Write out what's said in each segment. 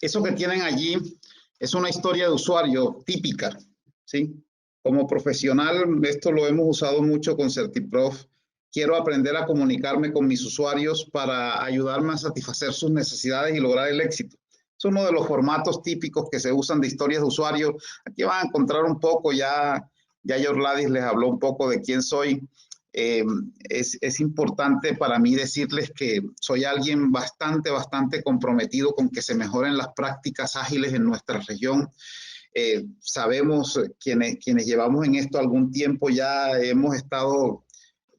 Eso que tienen allí es una historia de usuario típica, ¿sí? Como profesional, esto lo hemos usado mucho con CertiProf. Quiero aprender a comunicarme con mis usuarios para ayudarme a satisfacer sus necesidades y lograr el éxito. Es uno de los formatos típicos que se usan de historias de usuario. Aquí van a encontrar un poco, ya Yorladis les habló un poco de quién soy. Es importante para mí decirles que soy alguien bastante comprometido con que se mejoren las prácticas ágiles en nuestra región. Sabemos, quienes llevamos en esto algún tiempo, ya hemos estado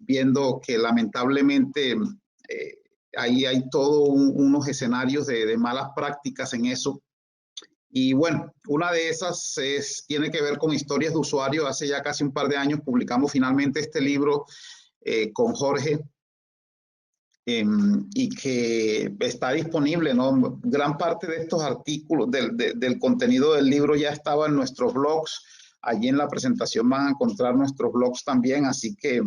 viendo que lamentablemente ahí hay todos unos escenarios de malas prácticas en eso. Y bueno, una de esas tiene que ver con historias de usuario. Hace ya casi un par de años publicamos finalmente este libro con Jorge, y que está disponible, ¿no? Gran parte de estos artículos, del contenido del libro ya estaba en nuestros blogs. Allí en la presentación van a encontrar nuestros blogs también, así que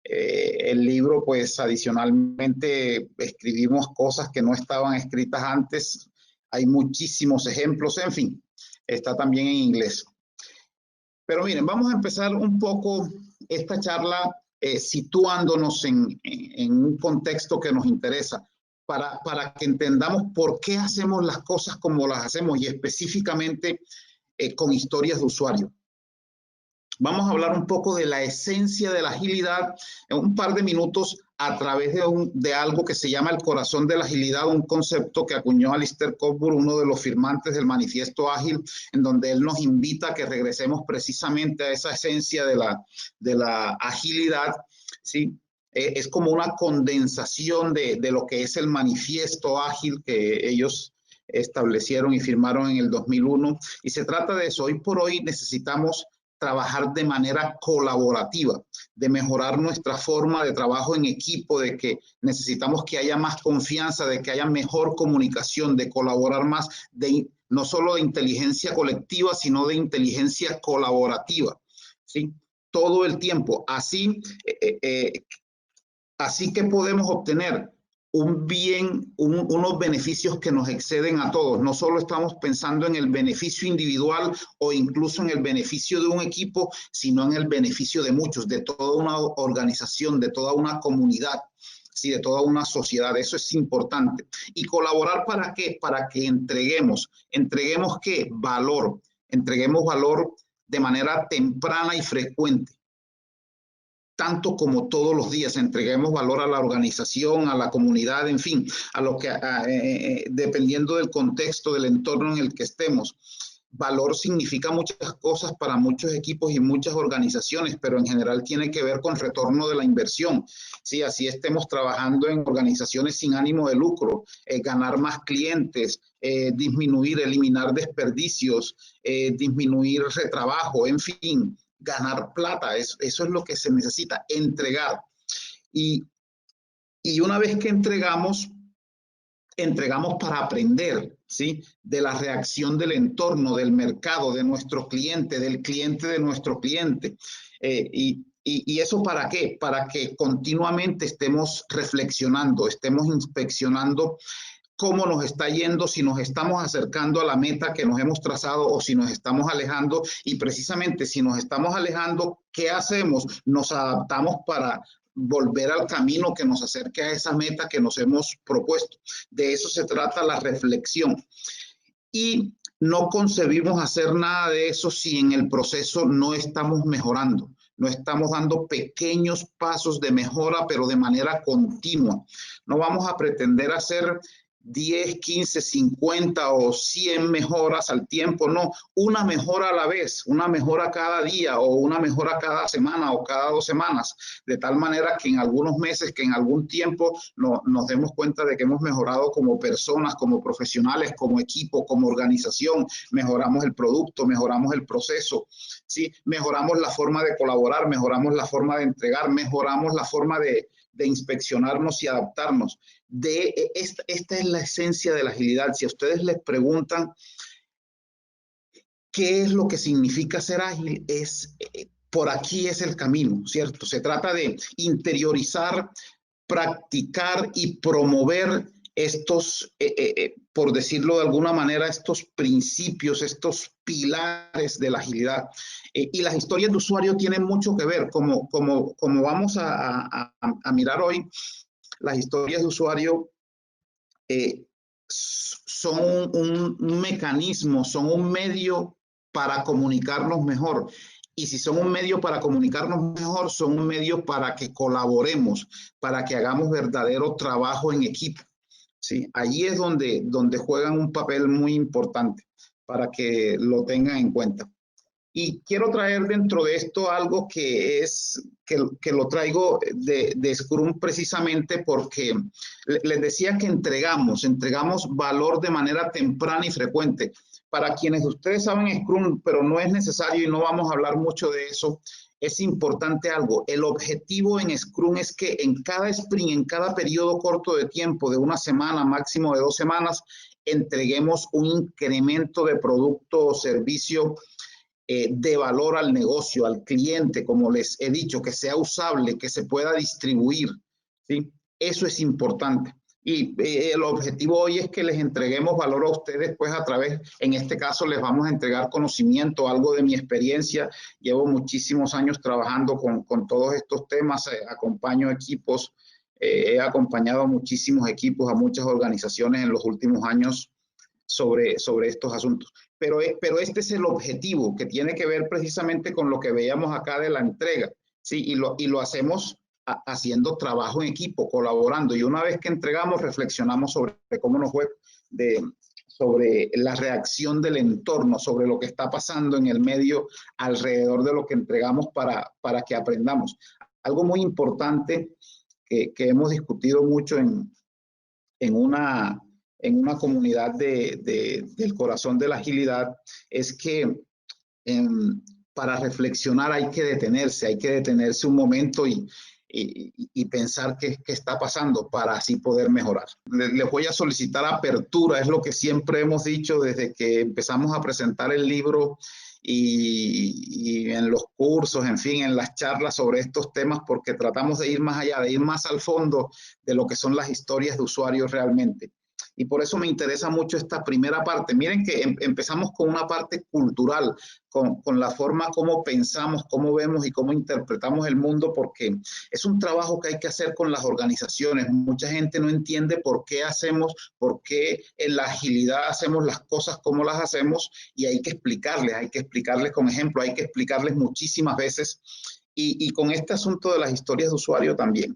el libro, pues adicionalmente escribimos cosas que no estaban escritas antes. Hay muchísimos ejemplos, en fin, está también en inglés. Pero miren, vamos a empezar un poco esta charla situándonos en un contexto que nos interesa, para que entendamos por qué hacemos las cosas como las hacemos y específicamente con historias de usuario. Vamos a hablar un poco de la esencia de la agilidad en un par de minutos a través de algo que se llama el corazón de la agilidad, un concepto que acuñó Alistair Cockburn, uno de los firmantes del Manifiesto Ágil, en donde él nos invita a que regresemos precisamente a esa esencia de la agilidad, ¿sí? Es como una condensación de lo que es el Manifiesto Ágil que ellos establecieron y firmaron en el 2001, y se trata de eso. Hoy por hoy necesitamos trabajar de manera colaborativa, de mejorar nuestra forma de trabajo en equipo, de que necesitamos que haya más confianza, de que haya mejor comunicación, de colaborar más, no solo de inteligencia colectiva, sino de inteligencia colaborativa, ¿sí? Todo el tiempo. Así que podemos obtener unos beneficios que nos exceden a todos. No solo estamos pensando en el beneficio individual o incluso en el beneficio de un equipo, sino en el beneficio de muchos, de toda una organización, de toda una comunidad, ¿sí? De toda una sociedad. Eso es importante. ¿Y colaborar para qué? Para que entreguemos ¿qué? Valor. Entreguemos valor de manera temprana y frecuente, tanto como todos los días. Entreguemos valor a la organización, a la comunidad, en fin, a lo que, dependiendo del contexto, del entorno en el que estemos. Valor significa muchas cosas para muchos equipos y muchas organizaciones, pero en general tiene que ver con retorno de la inversión. Sí, así estemos trabajando en organizaciones sin ánimo de lucro, ganar más clientes, eliminar desperdicios, disminuir retrabajo, en fin, ganar plata. Eso es lo que se necesita, entregar. Y una vez que entregamos para aprender, ¿sí? De la reacción del entorno, del mercado, de nuestro cliente, del cliente de nuestro cliente. ¿Y eso para qué? Para que continuamente estemos reflexionando, estemos inspeccionando cómo nos está yendo, si nos estamos acercando a la meta que nos hemos trazado o si nos estamos alejando. Y precisamente si nos estamos alejando, ¿qué hacemos? Nos adaptamos para volver al camino que nos acerque a esa meta que nos hemos propuesto. De eso se trata la reflexión. Y no concebimos hacer nada de eso si en el proceso no estamos mejorando. No estamos dando pequeños pasos de mejora, pero de manera continua. No vamos a pretender hacer 10, 15, 50 o 100 mejoras al tiempo, no, una mejora a la vez, una mejora cada día o una mejora cada semana o cada 2 semanas, de tal manera que en algunos meses, que en algún tiempo nos demos cuenta de que hemos mejorado como personas, como profesionales, como equipo, como organización, mejoramos el producto, mejoramos el proceso, ¿sí? Mejoramos la forma de colaborar, mejoramos la forma de entregar, mejoramos la forma de inspeccionarnos y adaptarnos. Esta es la esencia de la agilidad. Si a ustedes les preguntan qué es lo que significa ser ágil, por aquí es el camino, ¿cierto? Se trata de interiorizar, practicar y promover estos, por decirlo de alguna manera, estos principios, estos pilares de la agilidad. Y las historias de usuario tienen mucho que ver, como vamos a mirar hoy, las historias de usuario son un mecanismo, son un medio para comunicarnos mejor. Y si son un medio para comunicarnos mejor, son un medio para que colaboremos, para que hagamos verdadero trabajo en equipo. ¿Sí? Allí es donde juegan un papel muy importante para que lo tengan en cuenta. Y quiero traer dentro de esto algo que lo traigo de Scrum precisamente porque les decía que entregamos valor de manera temprana y frecuente. Para quienes ustedes saben Scrum, pero no es necesario y no vamos a hablar mucho de eso, es importante algo. El objetivo en Scrum es que en cada sprint, en cada periodo corto de tiempo, de una semana, máximo de 2 semanas, entreguemos un incremento de producto o servicio de valor al negocio, al cliente, como les he dicho, que sea usable, que se pueda distribuir, ¿sí? Eso es importante. Y el objetivo hoy es que les entreguemos valor a ustedes, pues a través, en este caso les vamos a entregar conocimiento, algo de mi experiencia. Llevo muchísimos años trabajando con todos estos temas, acompaño equipos, he acompañado a muchísimos equipos, a muchas organizaciones en los últimos años sobre estos asuntos. Pero este es el objetivo, que tiene que ver precisamente con lo que veíamos acá de la entrega, ¿sí? Y lo hacemos haciendo trabajo en equipo, colaborando. Y una vez que entregamos, reflexionamos sobre cómo nos fue, sobre la reacción del entorno, sobre lo que está pasando en el medio alrededor de lo que entregamos para que aprendamos. Algo muy importante que hemos discutido mucho en una comunidad del corazón de la agilidad es que para reflexionar hay que detenerse un momento y pensar qué está pasando para así poder mejorar. Les voy a solicitar apertura, es lo que siempre hemos dicho desde que empezamos a presentar el libro y en los cursos, en fin, en las charlas sobre estos temas, porque tratamos de ir más allá, de ir más al fondo de lo que son las historias de usuarios realmente. Y por eso me interesa mucho esta primera parte. Miren que empezamos con una parte cultural, con la forma como pensamos, cómo vemos y cómo interpretamos el mundo, porque es un trabajo que hay que hacer con las organizaciones. Mucha gente no entiende por qué en la agilidad hacemos las cosas como las hacemos, y hay que explicarles con ejemplo, hay que explicarles muchísimas veces, y con este asunto de las historias de usuario también.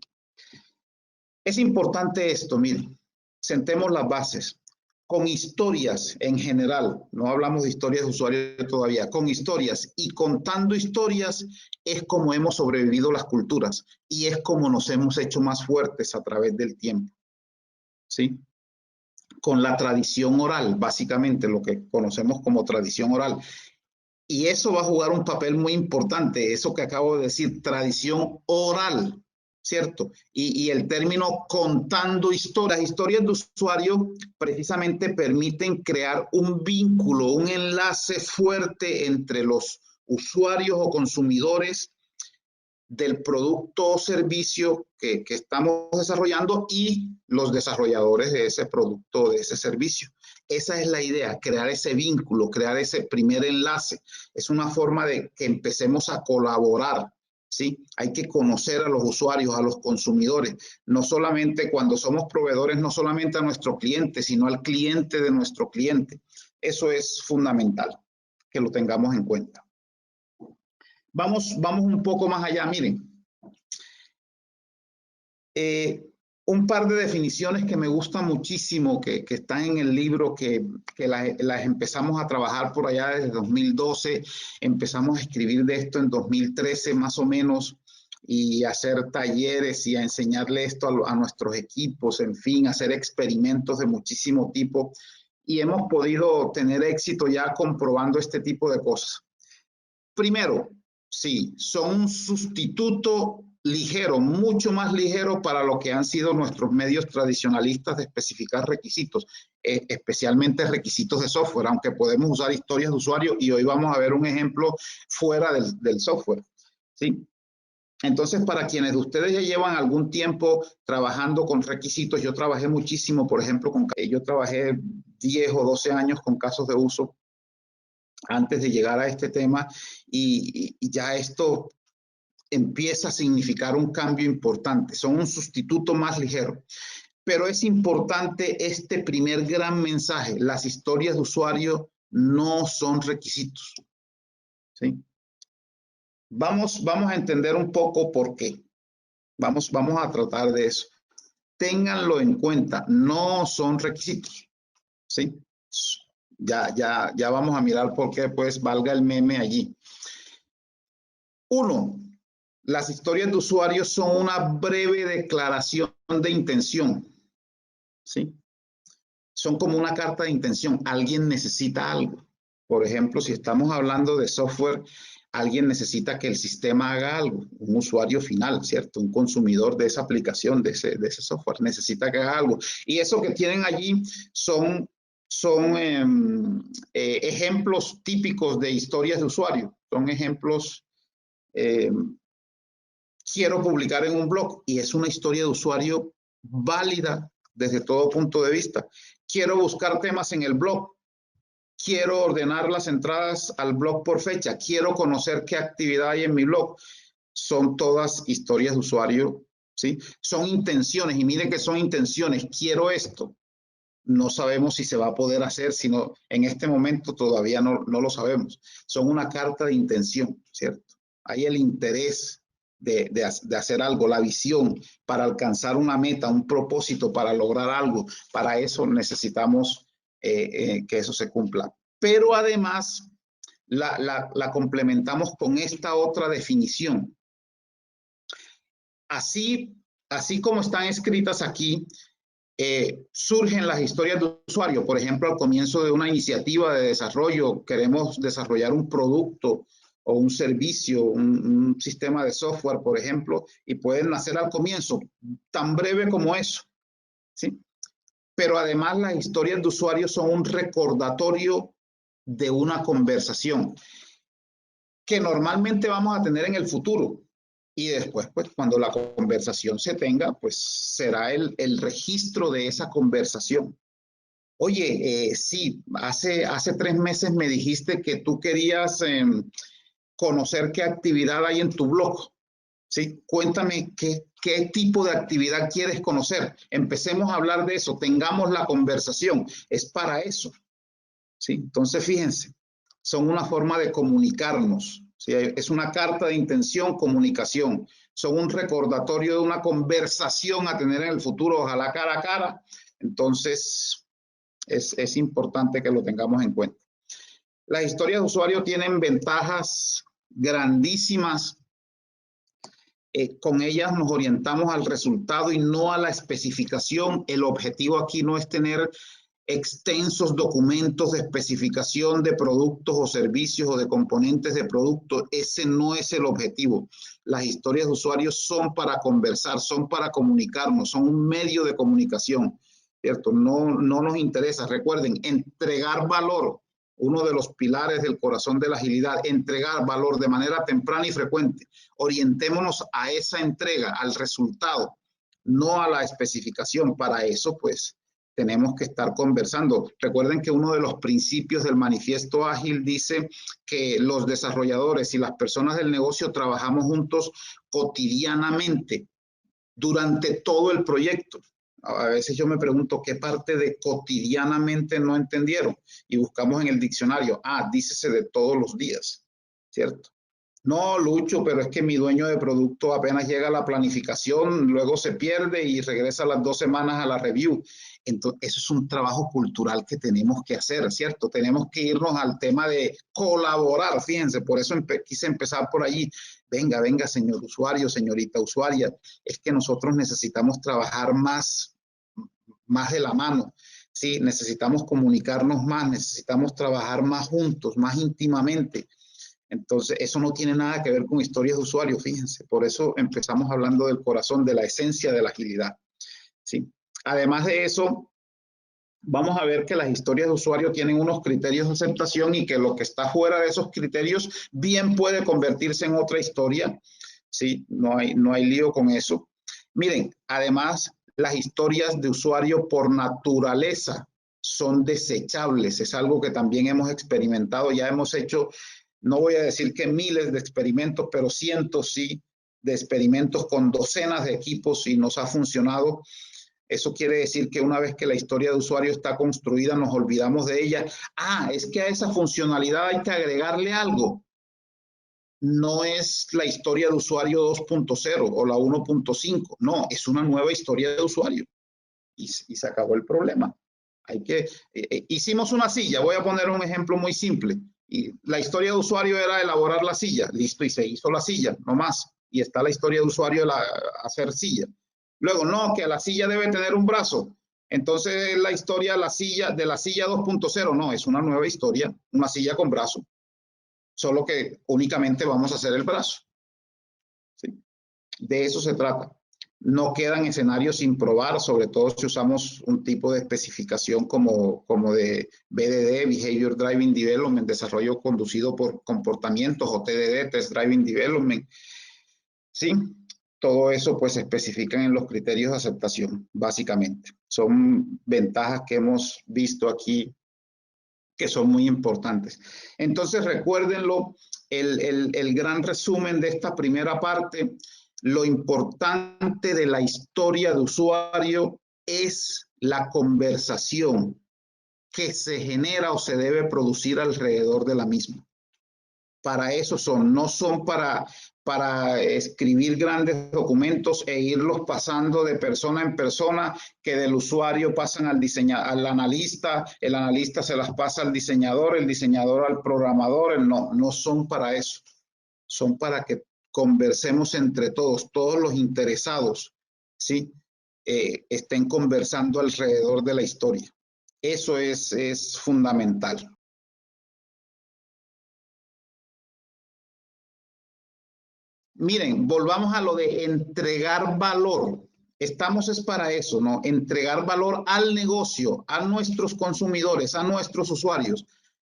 Es importante esto, miren. Sentemos las bases con historias en general, no hablamos de historias de usuario todavía, con historias y contando historias es como hemos sobrevivido las culturas y es como nos hemos hecho más fuertes a través del tiempo, ¿sí? Con la tradición oral, básicamente lo que conocemos como tradición oral. Y eso va a jugar un papel muy importante, eso que acabo de decir, tradición oral, ¿cierto? Y el término contando historias, historias de usuario precisamente permiten crear un vínculo, un enlace fuerte entre los usuarios o consumidores del producto o servicio que estamos desarrollando y los desarrolladores de ese producto o de ese servicio. Esa es la idea, crear ese vínculo, crear ese primer enlace. Es una forma de que empecemos a colaborar, ¿sí? Hay que conocer a los usuarios, a los consumidores, no solamente cuando somos proveedores, no solamente a nuestro cliente, sino al cliente de nuestro cliente. Eso es fundamental, que lo tengamos en cuenta. Vamos un poco más allá, miren. Un par de definiciones que me gustan muchísimo, que están en el libro, que las empezamos a trabajar por allá desde 2012, empezamos a escribir de esto en 2013 más o menos, y a hacer talleres y a enseñarle esto a nuestros equipos, en fin, hacer experimentos de muchísimo tipo, y hemos podido tener éxito ya comprobando este tipo de cosas. Primero, sí, son un sustituto ligero, mucho más ligero para lo que han sido nuestros medios tradicionalistas de especificar requisitos, especialmente requisitos de software, aunque podemos usar historias de usuario y hoy vamos a ver un ejemplo fuera del software, ¿sí? Entonces, para quienes de ustedes ya llevan algún tiempo trabajando con requisitos, yo trabajé muchísimo, por ejemplo, yo trabajé 10 o 12 años con casos de uso antes de llegar a este tema y ya esto empieza a significar un cambio importante. Son un sustituto más ligero. Pero es importante este primer gran mensaje. Las historias de usuario no son requisitos. ¿Sí? Vamos a entender un poco por qué. Vamos a tratar de eso. Ténganlo en cuenta, no son requisitos. ¿Sí? Ya vamos a mirar por qué, pues valga el meme allí. 1. Las historias de usuario son una breve declaración de intención. ¿Sí? Son como una carta de intención. Alguien necesita algo. Por ejemplo, si estamos hablando de software, alguien necesita que el sistema haga algo. Un usuario final, ¿cierto? Un consumidor de esa aplicación, de ese software, necesita que haga algo. Y eso que tienen allí son ejemplos típicos de historias de usuario. Son ejemplos... quiero publicar en un blog y es una historia de usuario válida desde todo punto de vista. Quiero buscar temas en el blog. Quiero ordenar las entradas al blog por fecha. Quiero conocer qué actividad hay en mi blog. Son todas historias de usuario, ¿sí? Son intenciones y mire que son intenciones. Quiero esto. No sabemos si se va a poder hacer, sino en este momento todavía no lo sabemos. Son una carta de intención, ¿cierto? Hay el interés de hacer algo, la visión para alcanzar una meta, un propósito, para lograr algo. Para eso necesitamos que eso se cumpla. Pero además la complementamos con esta otra definición. Así como están escritas aquí, surgen las historias de usuario. Por ejemplo, al comienzo de una iniciativa de desarrollo, queremos desarrollar un producto o un servicio, un sistema de software, por ejemplo, y pueden nacer al comienzo, tan breve como eso, ¿sí? Pero además las historias de usuario son un recordatorio de una conversación que normalmente vamos a tener en el futuro. Y después, pues, cuando la conversación se tenga, pues será el registro de esa conversación. Oye, sí, hace 3 meses me dijiste que tú querías conocer qué actividad hay en tu blog. ¿Sí? Cuéntame qué tipo de actividad quieres conocer. Empecemos a hablar de eso, tengamos la conversación. Es para eso. ¿Sí? Entonces, fíjense, son una forma de comunicarnos. ¿Sí? Es una carta de intención, comunicación. Son un recordatorio de una conversación a tener en el futuro, ojalá cara a cara. Entonces, es importante que lo tengamos en cuenta. Las historias de usuario tienen ventajas grandísimas. Con ellas nos orientamos al resultado y no a la especificación. El objetivo aquí no es tener extensos documentos de especificación de productos o servicios o de componentes de productos. Ese no es el objetivo. Las historias de usuarios son para conversar, son para comunicarnos, son un medio de comunicación, ¿cierto? No nos interesa, recuerden, entregar valor. Uno de los pilares del corazón de la agilidad, entregar valor de manera temprana y frecuente. Orientémonos a esa entrega, al resultado, no a la especificación. Para eso, pues, tenemos que estar conversando. Recuerden que uno de los principios del manifiesto ágil dice que los desarrolladores y las personas del negocio trabajamos juntos cotidianamente durante todo el proyecto. A veces yo me pregunto qué parte de cotidianamente no entendieron y buscamos en el diccionario. Dícese de todos los días, ¿cierto? No, Lucho, pero es que mi dueño de producto apenas llega a la planificación, luego se pierde y regresa a las 2 semanas a la review. Entonces, eso es un trabajo cultural que tenemos que hacer, ¿cierto? Tenemos que irnos al tema de colaborar, fíjense, por eso quise empezar por allí. Venga, señor usuario, señorita usuaria, es que nosotros necesitamos trabajar más de la mano. Sí, necesitamos comunicarnos más, necesitamos trabajar más juntos, más íntimamente. Entonces, eso no tiene nada que ver con historias de usuario, fíjense. Por eso empezamos hablando del corazón, de la esencia de la agilidad. ¿Sí? Además de eso, vamos a ver que las historias de usuario tienen unos criterios de aceptación y que lo que está fuera de esos criterios bien puede convertirse en otra historia. ¿sí? No hay lío con eso. Miren, además, las historias de usuario por naturaleza son desechables. Es algo que también hemos experimentado. Ya hemos hecho, no voy a decir que miles de experimentos, pero cientos, sí, de experimentos con docenas de equipos y nos ha funcionado. Eso quiere decir que una vez que la historia de usuario está construida, nos olvidamos de ella. Ah, es que a esa funcionalidad hay que agregarle algo. No es la historia de usuario 2.0 o la 1.5. No, es una nueva historia de usuario. Y se acabó el problema. Hicimos una silla. Voy a poner un ejemplo muy simple. Y la historia de usuario era elaborar la silla. Listo, y se hizo la silla, no más. Y está la historia de usuario de hacer silla. Luego, no, que la silla debe tener un brazo. Entonces, la historia de la silla 2.0, no, es una nueva historia, una silla con brazo. Solo que únicamente vamos a hacer el brazo. ¿Sí? De eso se trata. No quedan escenarios sin probar, sobre todo si usamos un tipo de especificación como de BDD, Behavior Driven Development, desarrollo conducido por comportamientos, o TDD, Test Driven Development. Sí, todo eso pues se especifican en los criterios de aceptación, básicamente. Son ventajas que hemos visto aquí que son muy importantes. Entonces, recuérdenlo, el gran resumen de esta primera parte, lo importante de la historia de usuario es la conversación que se genera o se debe producir alrededor de la misma. Para eso son, no son para escribir grandes documentos e irlos pasando de persona en persona, que del usuario pasan al analista, el analista se las pasa al diseñador, el diseñador al programador. No son para eso. Son para que conversemos entre todos los interesados, ¿sí? Estén conversando alrededor de la historia. Eso es fundamental. Miren, volvamos a lo de entregar valor. Estamos es para eso, ¿no? Entregar valor al negocio, a nuestros consumidores, a nuestros usuarios.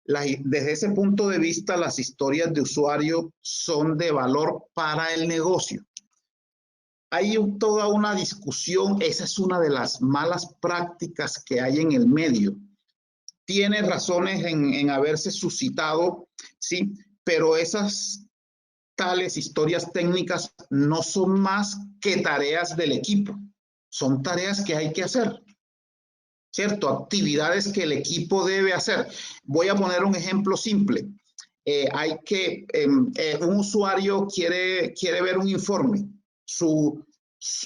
Desde ese punto de vista, las historias de usuario son de valor para el negocio. Hay toda una discusión, esa es una de las malas prácticas que hay en el medio. Tiene razones en haberse suscitado, ¿sí? Pero esas tales historias técnicas no son más que tareas del equipo. Son tareas que hay que hacer, ¿cierto? Actividades que el equipo debe hacer. Voy a poner un ejemplo simple. Un usuario quiere ver un informe.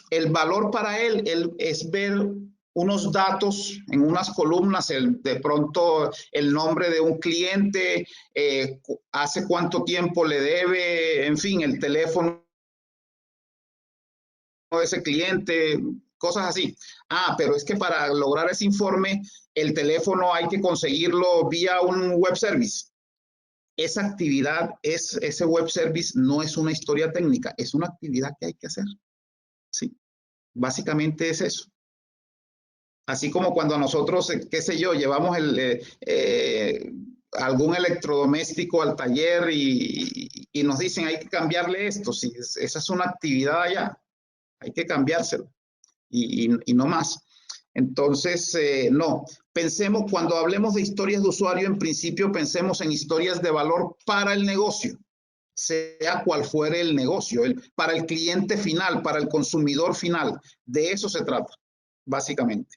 El valor para él es ver unos datos en unas columnas, de pronto el nombre de un cliente, hace cuánto tiempo le debe, en fin, el teléfono de ese cliente, cosas así. Pero es que para lograr ese informe, el teléfono hay que conseguirlo vía un web service. Esa actividad, ese web service no es una historia técnica, es una actividad que hay que hacer. Sí, básicamente es eso. Así como cuando nosotros, qué sé yo, llevamos algún electrodoméstico al taller y nos dicen hay que cambiarle esto. Sí, esa es una actividad allá, hay que cambiárselo y no más. Entonces, no, pensemos, cuando hablemos de historias de usuario, en principio pensemos en historias de valor para el negocio, sea cual fuere el negocio, para el cliente final, para el consumidor final. De eso se trata, básicamente.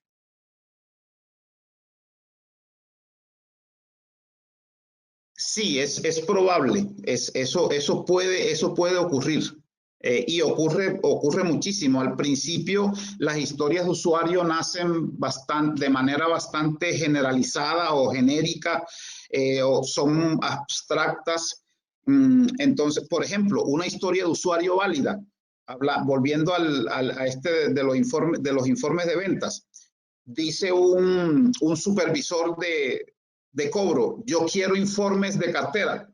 Sí, es probable, eso puede ocurrir. Y ocurre muchísimo. Al principio, las historias de usuario nacen de manera bastante generalizada o genérica, o son abstractas. Entonces, por ejemplo, una historia de usuario válida, volviendo a este de los informes de ventas, dice un supervisor de cobro, yo quiero informes de cartera,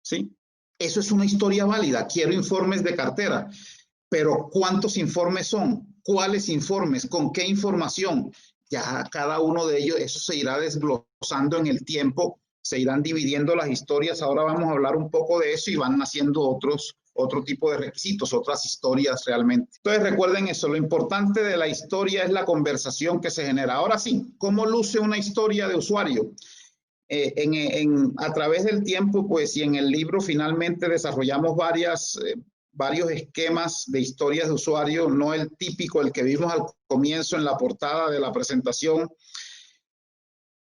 ¿sí? Eso es una historia válida, quiero informes de cartera, pero ¿cuántos informes son? ¿Cuáles informes? ¿Con qué información? Ya cada uno de ellos, eso se irá desglosando en el tiempo, se irán dividiendo las historias. Ahora vamos a hablar un poco de eso y van naciendo otro tipo de requisitos, otras historias realmente. Entonces recuerden eso, lo importante de la historia es la conversación que se genera. Ahora sí, ¿cómo luce una historia de usuario? A través del tiempo, pues, y en el libro finalmente desarrollamos varios esquemas de historias de usuario, no el típico, el que vimos al comienzo en la portada de la presentación,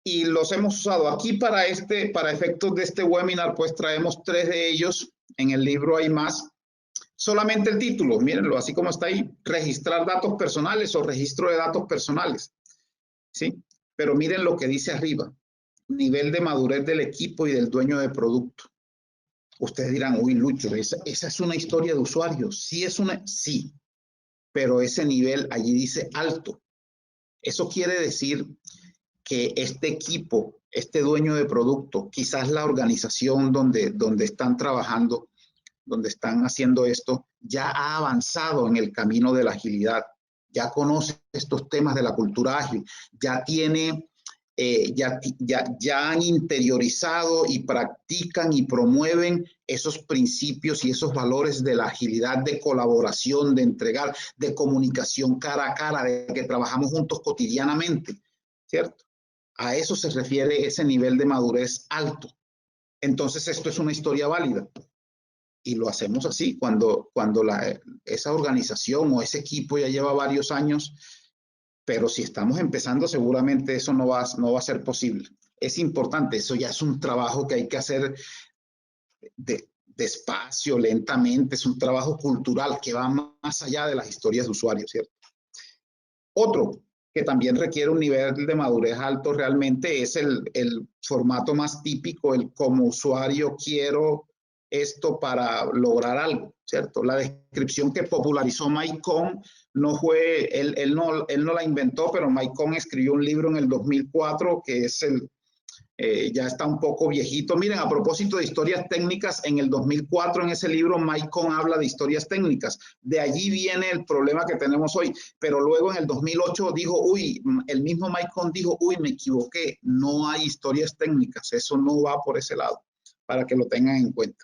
y los hemos usado aquí para efectos de este webinar, pues traemos 3 de ellos. En el libro hay más. Solamente el título, mírenlo, así como está ahí, registrar datos personales o registro de datos personales, ¿sí? Pero miren lo que dice arriba, nivel de madurez del equipo y del dueño de producto. Ustedes dirán, uy, Lucho, esa es una historia de usuario. Sí, pero ese nivel allí dice alto. Eso quiere decir que este equipo, este dueño de producto, quizás la organización donde están trabajando, donde están haciendo esto, ya ha avanzado en el camino de la agilidad, ya conoce estos temas de la cultura ágil, ya tiene, ya han interiorizado y practican y promueven esos principios y esos valores de la agilidad, de colaboración, de entregar, de comunicación cara a cara, de que trabajamos juntos cotidianamente, ¿cierto? A eso se refiere ese nivel de madurez alto. Entonces, esto es una historia válida. Y lo hacemos así, cuando esa organización o ese equipo ya lleva varios años, pero si estamos empezando, seguramente eso no va a ser posible. Es importante, eso ya es un trabajo que hay que hacer despacio, lentamente, es un trabajo cultural que va más allá de las historias de usuarios, ¿cierto? Otro que también requiere un nivel de madurez alto realmente es el formato más típico, el como usuario quiero esto para lograr algo, ¿cierto? La descripción que popularizó Mike Cohn no fue, él no la inventó, pero Mike Cohn escribió un libro en el 2004 que es ya está un poco viejito. Miren, a propósito de historias técnicas, en el 2004 en ese libro Mike Cohn habla de historias técnicas. De allí viene el problema que tenemos hoy. Pero luego en el 2008 dijo, uy, el mismo Mike Cohn dijo, uy, me equivoqué, no hay historias técnicas, eso no va por ese lado, para que lo tengan en cuenta.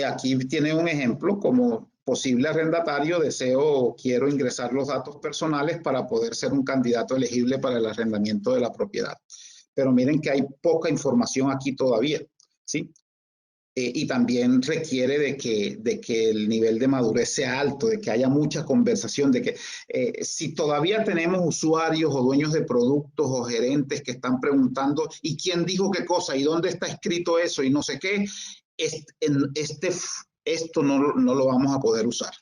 Aquí tiene un ejemplo como posible arrendatario, deseo o quiero ingresar los datos personales para poder ser un candidato elegible para el arrendamiento de la propiedad. Pero miren que hay poca información aquí todavía, ¿sí? Y también requiere de que el nivel de madurez sea alto, de que haya mucha conversación, de que si todavía tenemos usuarios o dueños de productos o gerentes que están preguntando, ¿y quién dijo qué cosa? ¿Y dónde está escrito eso? Y no sé qué, esto no lo vamos a poder usar.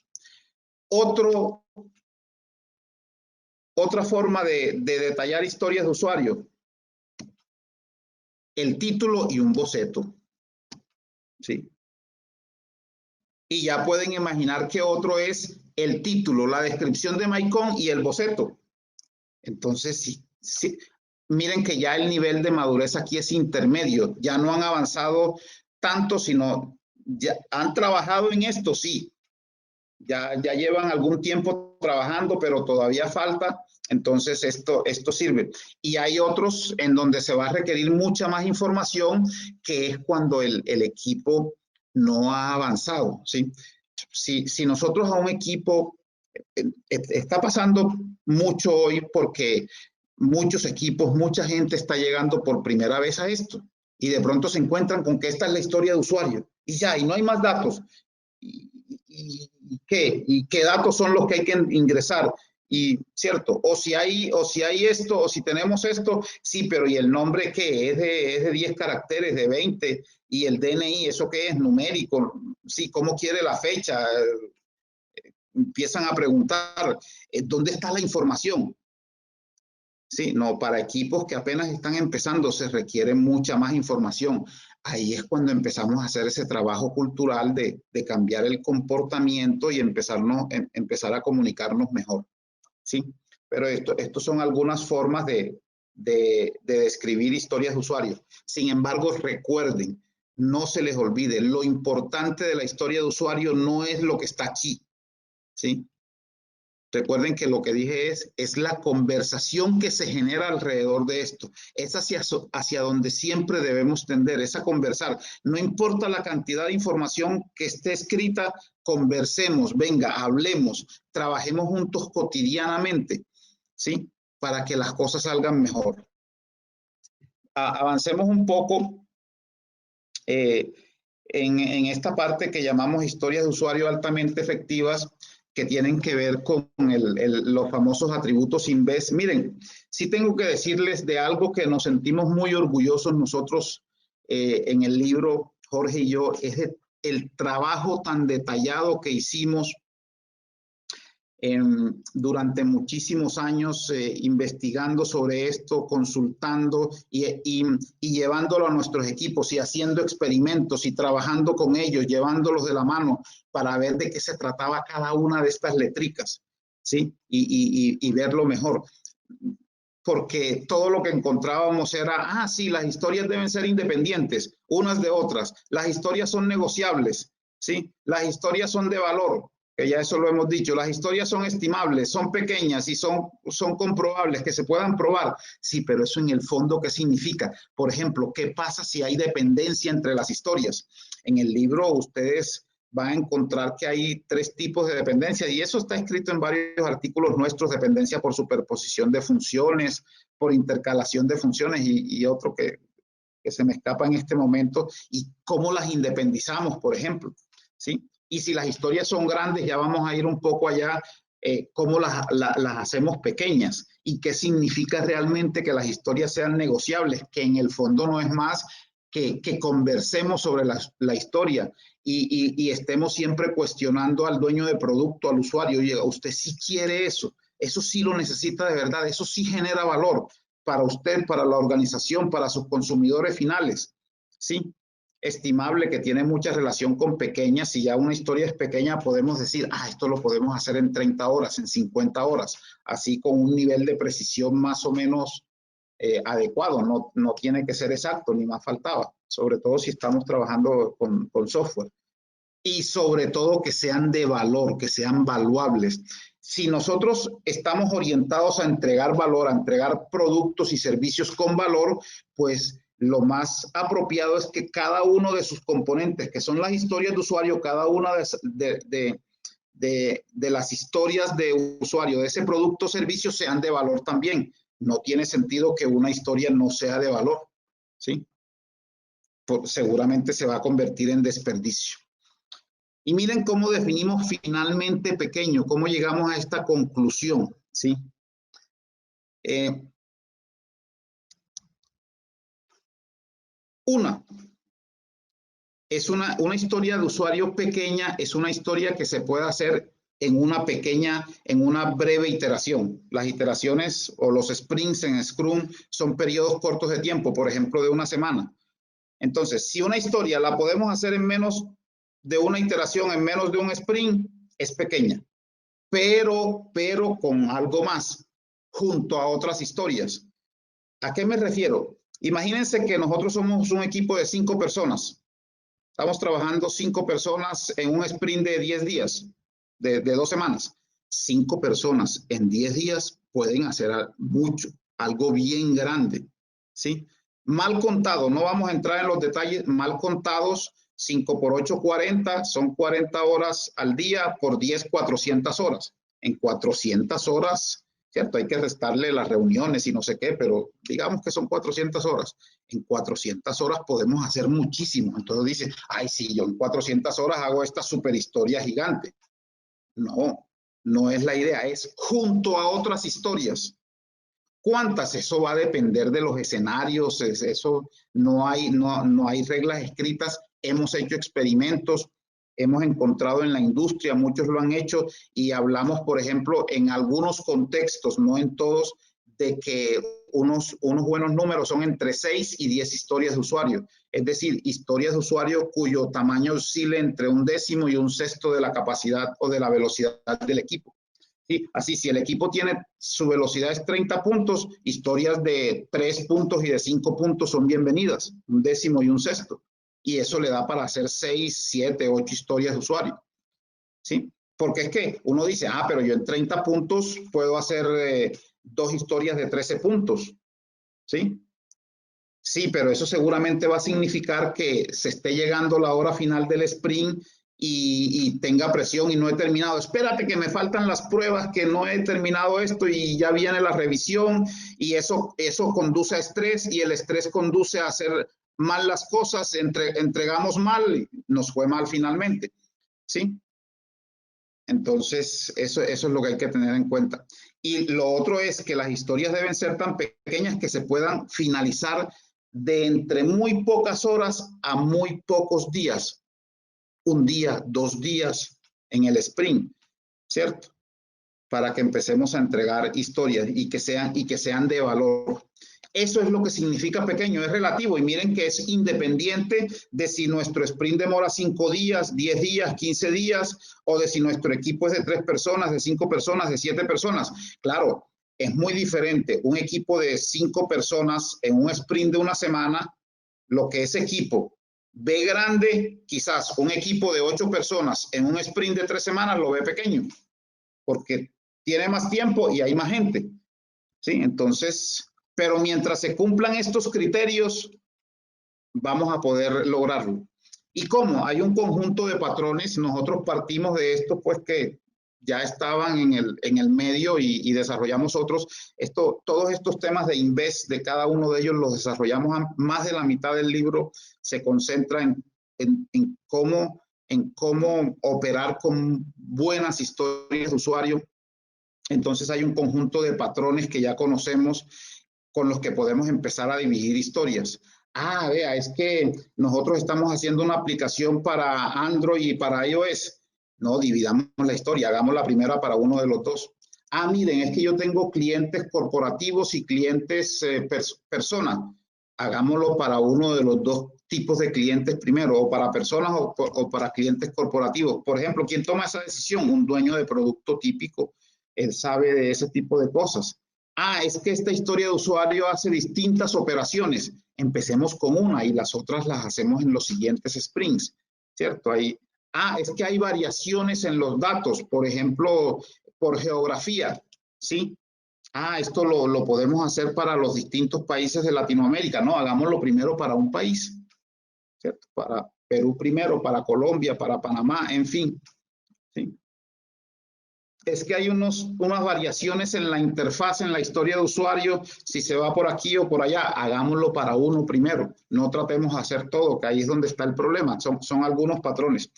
Otra forma de detallar historias de usuario, el título y un boceto, ¿sí? Y ya pueden imaginar que otro es el título, la descripción de Mike Cohn y el boceto. Entonces, sí, miren que ya el nivel de madurez aquí es intermedio, ya no han avanzado tanto, sino ya han trabajado en esto, sí, ya llevan algún tiempo trabajando, pero todavía falta, entonces esto sirve. Y hay otros en donde se va a requerir mucha más información, que es cuando el equipo no ha avanzado, ¿sí? Si nosotros a un equipo, está pasando mucho hoy porque muchos equipos, mucha gente está llegando por primera vez a esto y de pronto se encuentran con que esta es la historia de usuario y ya, y no hay más datos. ¿Y qué datos son los que hay que ingresar? Y cierto, o si hay esto, o si tenemos esto, sí, pero ¿y el nombre qué? ¿Es de 10 caracteres, de 20? ¿Y el DNI, eso qué es? Numérico. Sí, ¿cómo quiere la fecha? Empiezan a preguntar, ¿dónde está la información? Sí, no, para equipos que apenas están empezando se requiere mucha más información. Ahí es cuando empezamos a hacer ese trabajo cultural de cambiar el comportamiento y empezar a comunicarnos mejor. ¿Sí? Pero esto son algunas formas de describir historias de usuarios. Sin embargo, recuerden, no se les olvide, lo importante de la historia de usuario no es lo que está aquí, ¿sí? Recuerden que lo que dije es la conversación que se genera alrededor de esto. Es hacia donde siempre debemos tender, es a conversar. No importa la cantidad de información que esté escrita, conversemos, venga, hablemos, trabajemos juntos cotidianamente, ¿sí? Para que las cosas salgan mejor. Avancemos un poco en esta parte que llamamos historias de usuario altamente efectivas, que tienen que ver con los famosos atributos INVEST. Miren, sí tengo que decirles de algo que nos sentimos muy orgullosos nosotros en el libro, Jorge y yo, es el trabajo tan detallado que hicimos durante muchísimos años investigando sobre esto, consultando y llevándolo a nuestros equipos y haciendo experimentos y trabajando con ellos, llevándolos de la mano para ver de qué se trataba cada una de estas letricas, ¿sí? Y verlo mejor. Porque todo lo que encontrábamos era, sí, las historias deben ser independientes, unas de otras. Las historias son negociables, ¿sí? Las historias son de valor, que ya eso lo hemos dicho. Las historias son estimables, son pequeñas y son comprobables, que se puedan probar. Sí, pero eso en el fondo, ¿qué significa? Por ejemplo, ¿qué pasa si hay dependencia entre las historias? En el libro ustedes van a encontrar que hay 3 tipos de dependencia y eso está escrito en varios artículos nuestros: dependencia por superposición de funciones, por intercalación de funciones y otro que se me escapa en este momento, y cómo las independizamos, por ejemplo, ¿sí? Y si las historias son grandes, ya vamos a ir un poco allá, cómo las hacemos pequeñas y qué significa realmente que las historias sean negociables, que en el fondo no es más que conversemos sobre la historia y estemos siempre cuestionando al dueño de producto, al usuario. Oye, usted sí quiere eso sí lo necesita de verdad, eso sí genera valor para usted, para la organización, para sus consumidores finales, ¿sí? Estimable, que tiene mucha relación con pequeñas. Si ya una historia es pequeña, podemos decir, esto lo podemos hacer en 30 horas, en 50 horas, así con un nivel de precisión más o menos adecuado, no tiene que ser exacto, ni más faltaba, sobre todo si estamos trabajando con software. Y sobre todo que sean de valor, que sean valuables. Si nosotros estamos orientados a entregar valor, a entregar productos y servicios con valor, pues lo más apropiado es que cada uno de sus componentes, que son las historias de usuario, cada una de las historias de usuario de ese producto o servicio sean de valor también. No tiene sentido que una historia no sea de valor, ¿sí? Seguramente se va a convertir en desperdicio. Y miren cómo definimos finalmente pequeño, cómo llegamos a esta conclusión, ¿sí? Es una historia de usuario pequeña, es una historia que se puede hacer en una breve iteración. Las iteraciones o los sprints en Scrum son periodos cortos de tiempo, por ejemplo, de una semana. Entonces, si una historia la podemos hacer en menos de una iteración, en menos de un sprint, es pequeña. Pero con algo más, junto a otras historias. ¿A qué me refiero? Imagínense que nosotros somos un equipo de 5 personas. Estamos trabajando 5 personas en un sprint de 10 días, de 2 semanas. 5 personas en 10 días pueden hacer mucho, algo bien grande, ¿sí? Mal contado, no vamos a entrar en los detalles, mal contados, 5 por 8, 40, son 40 horas al día, por 10, 400 horas. En 400 horas, ¿cierto? Hay que restarle las reuniones y no sé qué, pero digamos que son 400 horas. En 400 horas podemos hacer muchísimo. Entonces dice, sí, yo en 400 horas hago esta super historia gigante. No es la idea, es junto a otras historias. ¿Cuántas? Eso va a depender de los escenarios, eso no hay reglas escritas. Hemos hecho experimentos, hemos encontrado en la industria, muchos lo han hecho, y hablamos, por ejemplo, en algunos contextos, no en todos, de que unos buenos números son entre 6 y 10 historias de usuario. Es decir, historias de usuario cuyo tamaño oscile entre 1/10 y 1/6 de la capacidad o de la velocidad del equipo. ¿Sí? Así, si el equipo tiene su velocidad es 30 puntos, historias de 3 puntos y de 5 puntos son bienvenidas, 1/10 y 1/6. Y eso le da para hacer 6, 7, 8 historias de usuario. ¿Sí? Porque es que uno dice, ah, pero yo en 30 puntos puedo hacer 2 historias de 13 puntos, ¿sí? Sí, pero eso seguramente va a significar que se esté llegando la hora final del sprint y tenga presión y no he terminado. Espérate que me faltan las pruebas, que no he terminado esto y ya viene la revisión y eso conduce a estrés y el estrés conduce a hacer mal las cosas, entregamos mal y nos fue mal finalmente, ¿sí? Entonces, eso es lo que hay que tener en cuenta. Y lo otro es que las historias deben ser tan pequeñas que se puedan finalizar de entre muy pocas horas a muy pocos días. Un día, 2 días en el sprint, ¿cierto? Para que empecemos a entregar historias y que sean de valor. Eso es lo que significa pequeño, es relativo y miren que es independiente de si nuestro sprint demora 5 días, 10 días, 15 días o de si nuestro equipo es de 3 personas, de 5 personas, de 7 personas. Claro, es muy diferente un equipo de 5 personas en un sprint de una semana, lo que ese equipo ve grande, quizás un equipo de 8 personas en un sprint de 3 semanas lo ve pequeño, porque tiene más tiempo y hay más gente, ¿sí? Entonces, pero mientras se cumplan estos criterios, vamos a poder lograrlo. ¿Y cómo? Hay un conjunto de patrones, nosotros partimos de esto, pues que ya estaban en el medio y desarrollamos otros. Todos estos temas de Invest, de cada uno de ellos los desarrollamos, más de la mitad del libro se concentra en cómo operar con buenas historias de usuario. Entonces hay un conjunto de patrones que ya conocemos con los que podemos empezar a dividir historias. Ah, vea, es que nosotros estamos haciendo una aplicación para Android y para iOS. No, dividamos la historia, hagamos la primera para uno de los dos. Ah, miren, es que yo tengo clientes corporativos y clientes personas. Hagámoslo para uno de los dos tipos de clientes primero, o para personas o para clientes corporativos. Por ejemplo, ¿quién toma esa decisión? Un dueño de producto típico. Él sabe de ese tipo de cosas. Ah, es que esta historia de usuario hace distintas operaciones. Empecemos con una y las otras las hacemos en los siguientes sprints, ¿cierto? Es que hay variaciones en los datos, por ejemplo, por geografía, ¿sí? Esto lo podemos hacer para los distintos países de Latinoamérica, ¿no? Hagámoslo primero para un país, ¿cierto? Para Perú primero, para Colombia, para Panamá, en fin, ¿sí? Es que hay unas variaciones en la interfaz, en la historia de usuario, si se va por aquí o por allá, hagámoslo para uno primero, no tratemos de hacer todo, que ahí es donde está el problema, son algunos patrones.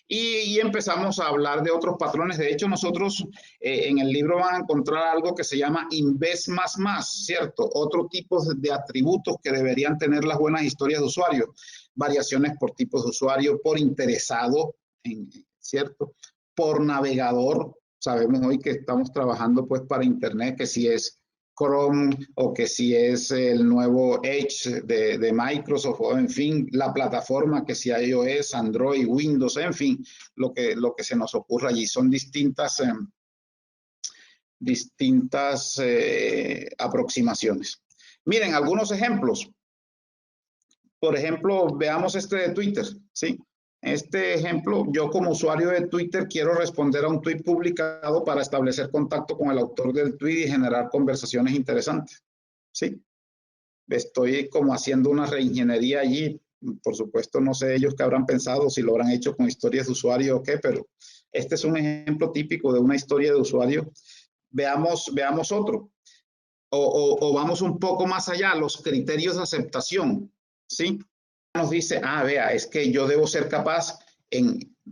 Y empezamos a hablar de otros patrones. De hecho, nosotros en el libro van a encontrar algo que se llama Invest más, ¿cierto? Otro tipo de atributos que deberían tener las buenas historias de usuario. Variaciones por tipos de usuario, por interesado, ¿cierto? Por navegador. Sabemos hoy que estamos trabajando pues para Internet, que si es Chrome o que si es el nuevo Edge de Microsoft o en fin, la plataforma que si iOS, Android, Windows, en fin, lo que se nos ocurra allí. Son distintas aproximaciones. Miren, algunos ejemplos. Por ejemplo, veamos este de Twitter, ¿sí? Este ejemplo, yo como usuario de Twitter quiero responder a un tweet publicado para establecer contacto con el autor del tweet y generar conversaciones interesantes, ¿sí? Estoy como haciendo una reingeniería allí. Por supuesto, no sé ellos qué habrán pensado, si lo habrán hecho con historias de usuario o qué, pero este es un ejemplo típico de una historia de usuario. Veamos otro. O vamos un poco más allá, los criterios de aceptación, ¿sí? Nos dice, vea, es que yo debo ser capaz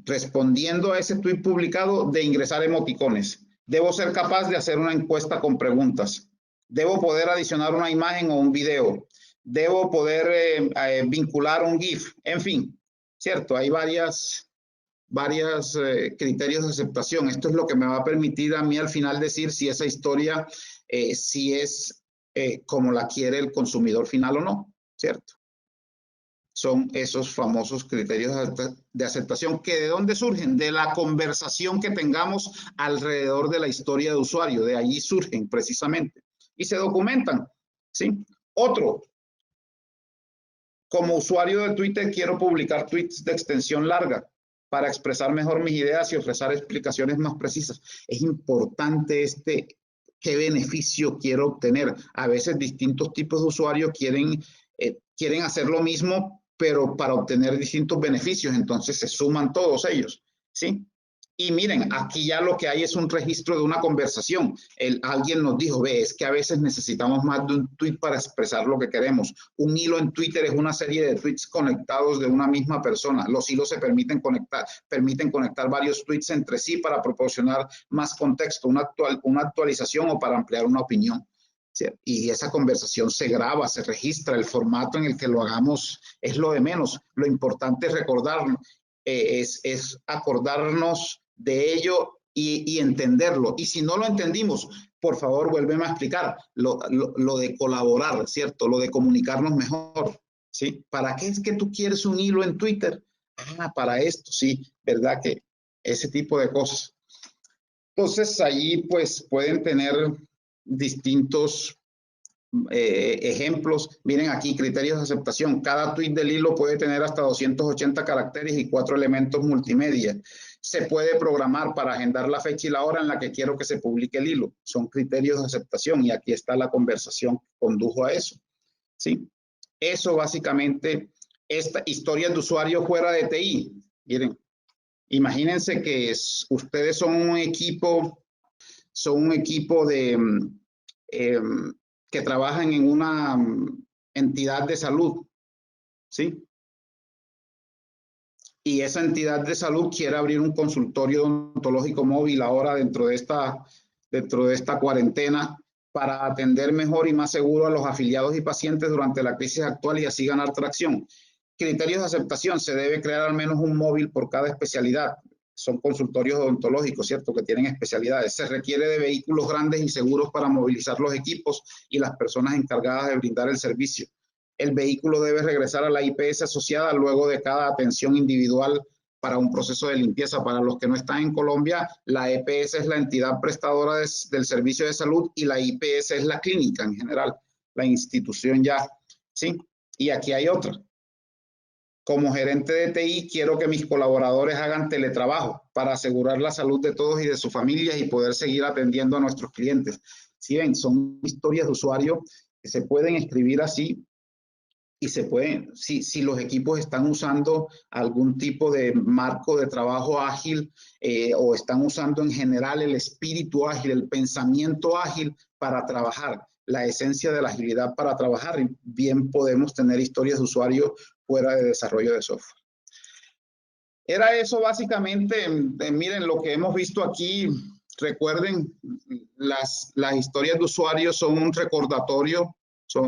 respondiendo a ese tweet publicado de ingresar emoticones. Debo ser capaz de hacer una encuesta con preguntas. Debo poder adicionar una imagen o un video. Debo poder vincular un GIF. En fin, ¿cierto? Hay varios criterios de aceptación. Esto es lo que me va a permitir a mí al final decir si esa historia si es como la quiere el consumidor final o no, ¿cierto? Son esos famosos criterios de aceptación que ¿de dónde surgen? De la conversación que tengamos alrededor de la historia de usuario, de allí surgen precisamente y se documentan, ¿sí? Otro, como usuario de Twitter quiero publicar tweets de extensión larga. para expresar mejor mis ideas y ofrecer explicaciones más precisas. Es importante qué beneficio quiero obtener. A veces distintos tipos de usuarios quieren hacer lo mismo, pero para obtener distintos beneficios, entonces se suman todos ellos, ¿sí? Y miren, aquí ya lo que hay es un registro de una conversación. Alguien nos dijo, es que a veces necesitamos más de un tweet para expresar lo que queremos. Un hilo en Twitter es una serie de tweets conectados de una misma persona. Los hilos se permiten conectar varios tweets entre sí para proporcionar más contexto, una actualización o para ampliar una opinión. ¿Sí? Y esa conversación se graba, se registra. El formato en el que lo hagamos es lo de menos. Lo importante es recordarlo. Es acordarnos de ello y entenderlo. Y si no lo entendimos, por favor, vuélveme a explicar lo de colaborar, ¿cierto? Lo de comunicarnos mejor, ¿sí? ¿Para qué es que tú quieres un hilo en Twitter? Ah, para esto, sí, ¿verdad? Que ese tipo de cosas. Entonces, allí pues pueden tener distintos ejemplos. Miren aquí, criterios de aceptación. Cada tweet del hilo puede tener hasta 280 caracteres y 4 elementos multimedia. Se puede programar para agendar la fecha y la hora en la que quiero que se publique el hilo. Son criterios de aceptación y aquí está la conversación que condujo a eso. ¿Sí? Eso básicamente, esta historia de usuario fuera de TI. Miren, imagínense que ustedes son un equipo de que trabajan en una entidad de salud, ¿sí? Y esa entidad de salud quiere abrir un consultorio odontológico móvil ahora dentro de esta cuarentena para atender mejor y más seguro a los afiliados y pacientes durante la crisis actual y así ganar tracción. Criterios de aceptación: se debe crear al menos un móvil por cada especialidad. Son consultorios odontológicos, ¿cierto?, que tienen especialidades. Se requiere de vehículos grandes y seguros para movilizar los equipos y las personas encargadas de brindar el servicio. El vehículo debe regresar a la IPS asociada luego de cada atención individual para un proceso de limpieza. Para los que no están en Colombia, la EPS es la entidad prestadora del servicio de salud y la IPS es la clínica en general, la institución ya, ¿sí? Y aquí hay otra. Como gerente de TI, quiero que mis colaboradores hagan teletrabajo para asegurar la salud de todos y de sus familias y poder seguir atendiendo a nuestros clientes. Si ven, son historias de usuario que se pueden escribir así y se pueden, si los equipos están usando algún tipo de marco de trabajo ágil o están usando en general el espíritu ágil, el pensamiento ágil para trabajar, la esencia de la agilidad para trabajar, bien podemos tener historias de usuario fuera de desarrollo de software. Era eso básicamente. Miren lo que hemos visto aquí. Recuerden, las historias de usuario son un recordatorio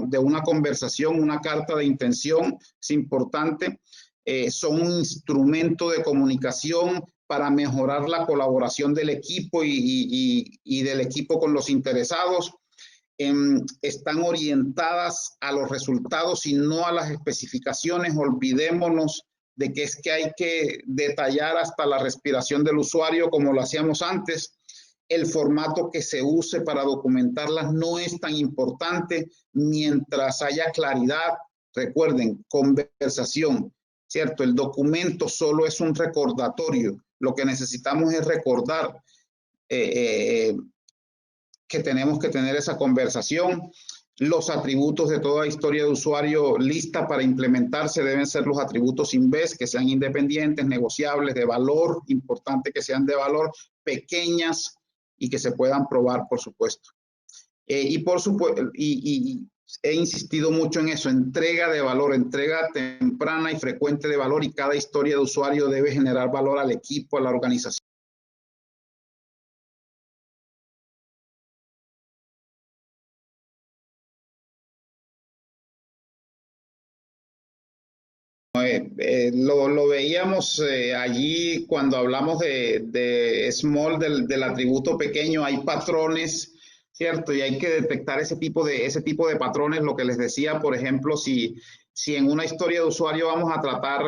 de una conversación, una carta de intención. Es importante. Son un instrumento de comunicación para mejorar la colaboración del equipo y del equipo con los interesados. Están orientadas a los resultados y no a las especificaciones. Olvidémonos de que es que hay que detallar hasta la respiración del usuario como lo hacíamos antes. El formato que se use para documentarlas no es tan importante mientras haya claridad. Recuerden, conversación, ¿cierto? El documento solo es un recordatorio. Lo que necesitamos es recordar que tenemos que tener esa conversación. Los atributos de toda historia de usuario lista para implementarse deben ser los atributos INVEST, que sean independientes, negociables, de valor, importante que sean de valor, pequeñas y que se puedan probar, por supuesto. He insistido mucho en eso: entrega de valor, entrega temprana y frecuente de valor, y cada historia de usuario debe generar valor al equipo, a la organización. Lo veíamos allí cuando hablamos de small, del atributo pequeño. Hay patrones, ¿cierto? Y hay que detectar ese tipo de patrones. Lo que les decía, por ejemplo, si en una historia de usuario vamos a tratar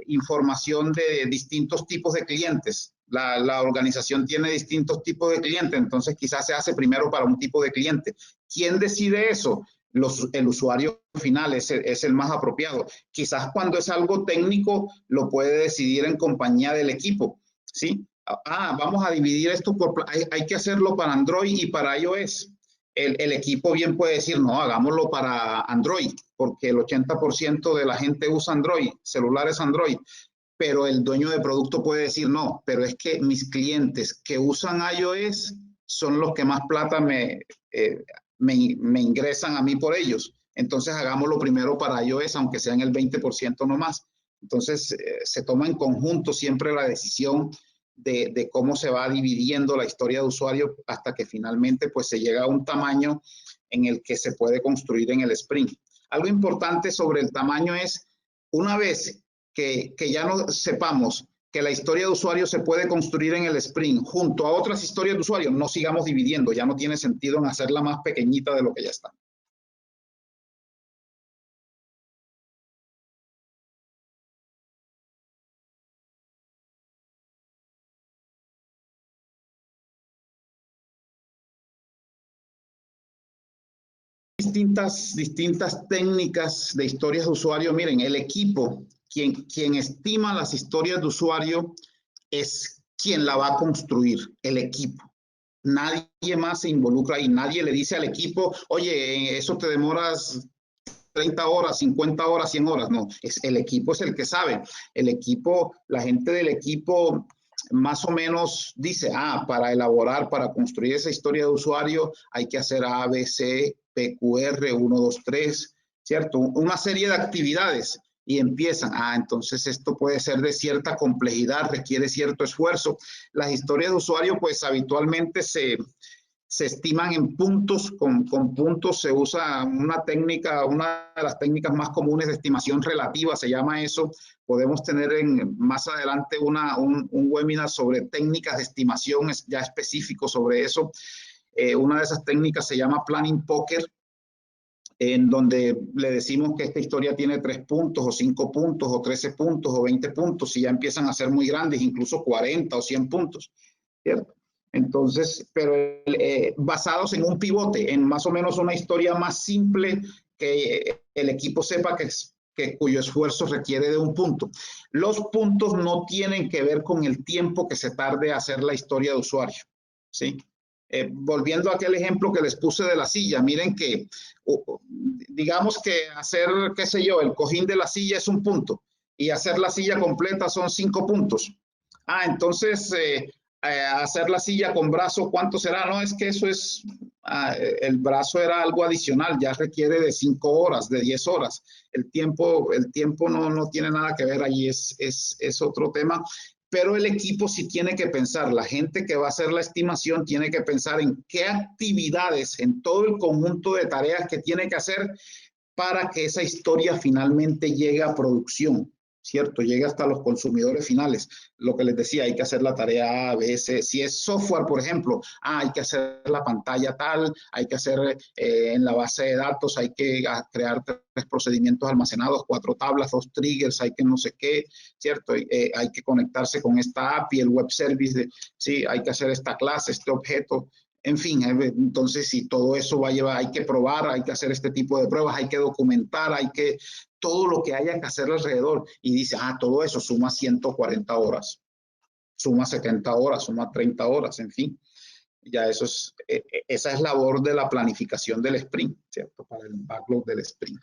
información de distintos tipos de clientes. La organización tiene distintos tipos de clientes, entonces quizás se hace primero para un tipo de cliente. ¿Quién decide eso? el usuario final es el más apropiado. Quizás cuando es algo técnico lo puede decidir en compañía del equipo, ¿sí? Vamos a dividir esto hay que hacerlo para Android y para iOS. El equipo bien puede decir, no, hagámoslo para Android, porque el 80% de la gente usa Android, celulares Android. Pero el dueño de producto puede decir, no, pero es que mis clientes que usan iOS son los que más plata me ingresan a mí por ellos. Entonces hagámoslo primero para iOS, aunque sean el 20% nomás. Entonces se toma en conjunto siempre la decisión de cómo se va dividiendo la historia de usuario hasta que finalmente pues se llega a un tamaño en el que se puede construir en el sprint. Algo importante sobre el tamaño es, una vez que ya no sepamos que la historia de usuario se puede construir en el sprint junto a otras historias de usuario, no sigamos dividiendo, ya no tiene sentido en hacerla más pequeñita de lo que ya está. Distintas técnicas de historias de usuario. Miren, el equipo, quien estima las historias de usuario es quien la va a construir, el equipo. Nadie más se involucra y nadie le dice al equipo, oye, eso te demoras 30 horas, 50 horas, 100 horas. No, el equipo es el que sabe. El equipo, la gente del equipo más o menos dice, para elaborar, para construir esa historia de usuario hay que hacer A, B, C, PQR, 1, 2, 3, ¿cierto? Una serie de actividades y empiezan, entonces esto puede ser de cierta complejidad, requiere cierto esfuerzo. Las historias de usuario pues habitualmente se estiman en puntos, con puntos se usa una técnica, una de las técnicas más comunes de estimación relativa, se llama eso. Podemos tener más adelante un webinar sobre técnicas de estimación ya específico sobre eso. Una de esas técnicas se llama Planning Poker, en donde le decimos que esta historia tiene 3 puntos o 5 puntos o 13 puntos o 20 puntos y ya empiezan a ser muy grandes, incluso 40 o 100 puntos, ¿cierto? Entonces, pero basados en un pivote, en más o menos una historia más simple que el equipo sepa cuyo esfuerzo requiere de un punto. Los puntos no tienen que ver con el tiempo que se tarde a hacer la historia de usuario, ¿sí? Volviendo a aquel ejemplo que les puse de la silla, miren que digamos que hacer, qué sé yo, el cojín de la silla es un punto y hacer la silla completa son 5 puntos. Entonces hacer la silla con brazo, ¿cuánto será? No, es que eso es, el brazo era algo adicional, ya requiere de 5 horas, de 10 horas. El tiempo no tiene nada que ver allí, es otro tema. Pero el equipo sí tiene que pensar, la gente que va a hacer la estimación tiene que pensar en qué actividades, en todo el conjunto de tareas que tiene que hacer para que esa historia finalmente llegue a producción, ¿cierto? Llegue hasta los consumidores finales. Lo que les decía, hay que hacer la tarea A, B, C. Si es software, por ejemplo, hay que hacer la pantalla tal, hay que hacer en la base de datos, hay que crear 3 procedimientos almacenados, 4 tablas, 2 triggers, hay que no sé qué, ¿cierto? Hay que conectarse con esta API, el web service, sí, hay que hacer esta clase, este objeto. En fin, entonces si todo eso va a llevar, hay que probar, hay que hacer este tipo de pruebas, hay que documentar, hay que, todo lo que haya que hacer alrededor. Y dice, todo eso suma 140 horas, suma 70 horas, suma 30 horas, en fin. Ya eso es, esa es labor de la planificación del sprint, ¿cierto? Para el backlog del sprint.